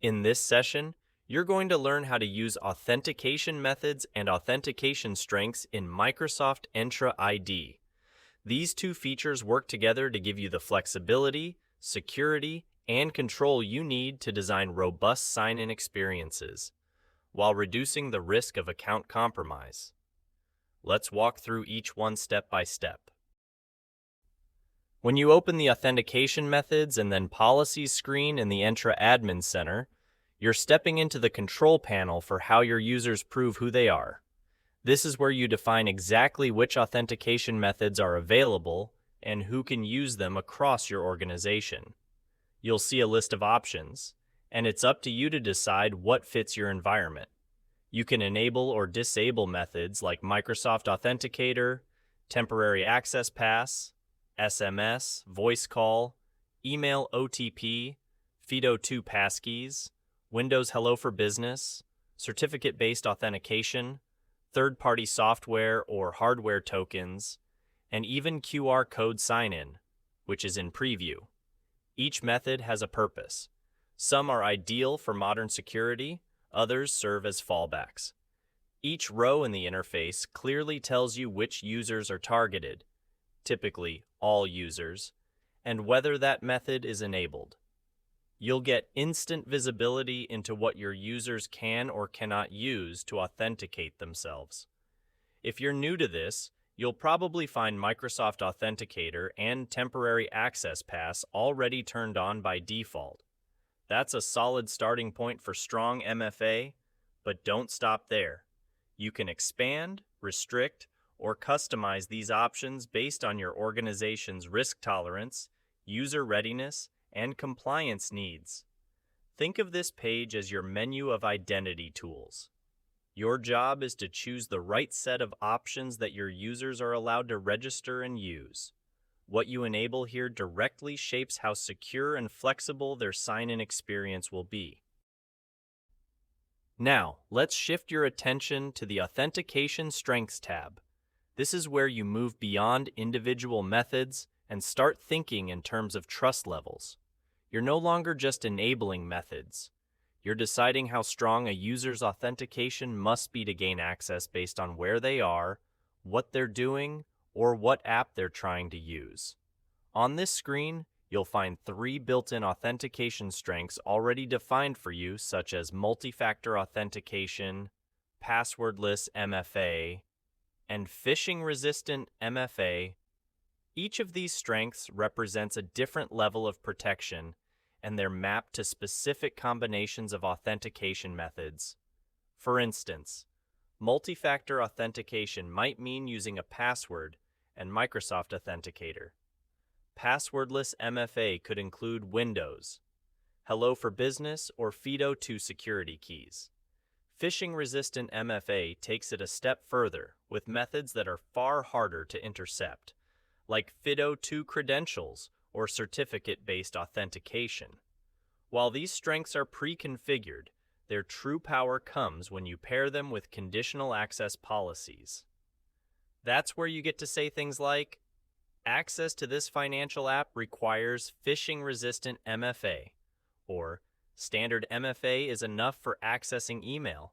In this session, you're going to learn how to use authentication methods and authentication strengths in Microsoft Entra ID. These two features work together to give you the flexibility, security, and control you need to design robust sign-in experiences, while reducing the risk of account compromise. Let's walk through each one step by step. When you open the Authentication Methods and then Policies screen in the Entra Admin Center, you're stepping into the control panel for how your users prove who they are. This is where you define exactly which authentication methods are available and who can use them across your organization. You'll see a list of options, and it's up to you to decide what fits your environment. You can enable or disable methods like Microsoft Authenticator, Temporary Access Pass, SMS, voice call, email OTP, FIDO2 passkeys, Windows Hello for Business, certificate-based authentication, third-party software or hardware tokens, and even QR code sign-in, which is in preview. Each method has a purpose. Some are ideal for modern security, others serve as fallbacks. Each row in the interface clearly tells you which users are targeted, typically all users, and whether that method is enabled. You'll get instant visibility into what your users can or cannot use to authenticate themselves. If you're new to this, you'll probably find Microsoft Authenticator and Temporary Access Pass already turned on by default. That's a solid starting point for strong MFA, but don't stop there. You can expand, restrict, or customize these options based on your organization's risk tolerance, user readiness, and compliance needs. Think of this page as your menu of identity tools. Your job is to choose the right set of options that your users are allowed to register and use. What you enable here directly shapes how secure and flexible their sign-in experience will be. Now, let's shift your attention to the Authentication Strengths tab. This is where you move beyond individual methods and start thinking in terms of trust levels. You're no longer just enabling methods. You're deciding how strong a user's authentication must be to gain access based on where they are, what they're doing, or what app they're trying to use. On this screen, you'll find 3 built-in authentication strengths already defined for you, such as multi-factor authentication, passwordless MFA, and phishing-resistant MFA. Each of these strengths represents a different level of protection, and they're mapped to specific combinations of authentication methods. For instance, multi-factor authentication might mean using a password and Microsoft Authenticator. Passwordless MFA could include Windows, Hello for Business, or FIDO2 security keys. Phishing-resistant MFA takes it a step further with methods that are far harder to intercept, like FIDO2 credentials or certificate-based authentication. While these strengths are pre-configured, their true power comes when you pair them with conditional access policies. That's where you get to say things like, access to this financial app requires phishing-resistant MFA, or standard MFA is enough for accessing email.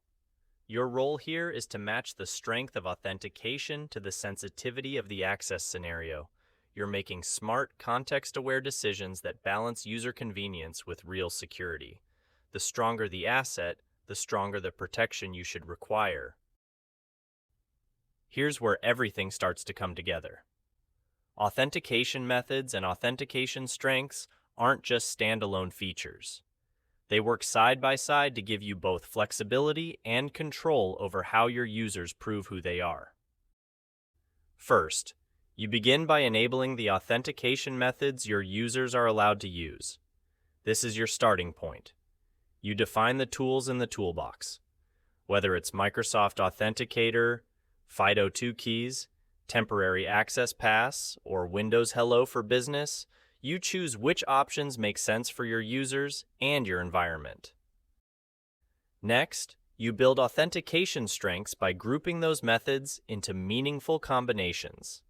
Your role here is to match the strength of authentication to the sensitivity of the access scenario. You're making smart, context-aware decisions that balance user convenience with real security. The stronger the asset, the stronger the protection you should require. Here's where everything starts to come together. Authentication methods and authentication strengths aren't just standalone features. They work side by side to give you both flexibility and control over how your users prove who they are. First, you begin by enabling the authentication methods your users are allowed to use. This is your starting point. You define the tools in the toolbox. Whether it's Microsoft Authenticator, FIDO2 keys, Temporary Access Pass, or Windows Hello for Business, you choose which options make sense for your users and your environment. Next, you build authentication strengths by grouping those methods into meaningful combinations.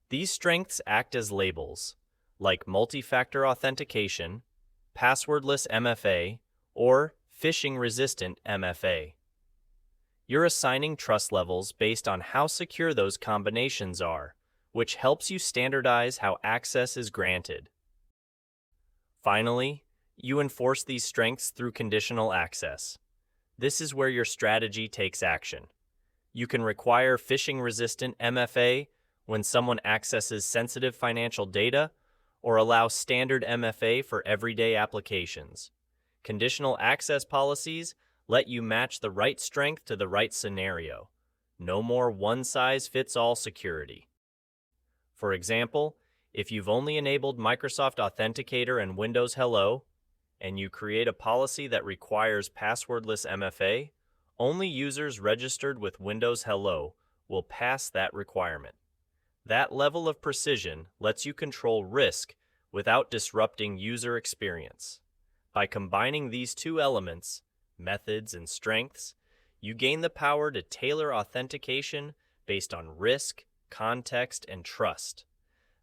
These strengths act as labels, like multi-factor authentication, passwordless MFA, or phishing-resistant MFA. You're assigning trust levels based on how secure those combinations are, which helps you standardize how access is granted. Finally, you enforce these strengths through conditional access. This is where your strategy takes action. You can require phishing-resistant MFA when someone accesses sensitive financial data, or allow standard MFA for everyday applications. Conditional access policies let you match the right strength to the right scenario. No more one-size-fits-all security. For example, if you've only enabled Microsoft Authenticator and Windows Hello, and you create a policy that requires passwordless MFA, only users registered with Windows Hello will pass that requirement. That level of precision lets you control risk without disrupting user experience. By combining these two elements, methods and strengths, you gain the power to tailor authentication based on risk, context, and trust.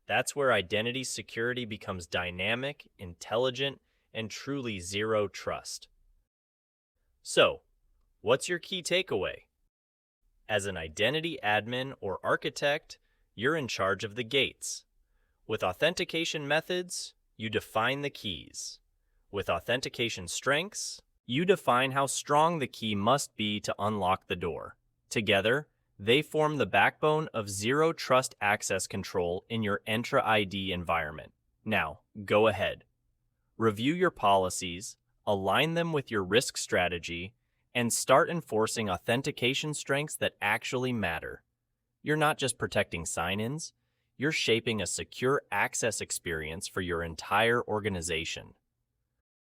That's where identity security becomes dynamic, intelligent, and truly zero trust. So, what's your key takeaway? As an identity admin or architect, you're in charge of the gates. With authentication methods, you define the keys. With authentication strengths, you define how strong the key must be to unlock the door. Together, they form the backbone of zero trust access control in your Entra ID environment. Now, go ahead. Review your policies, align them with your risk strategy, and start enforcing authentication strengths that actually matter. You're not just protecting sign-ins, you're shaping a secure access experience for your entire organization.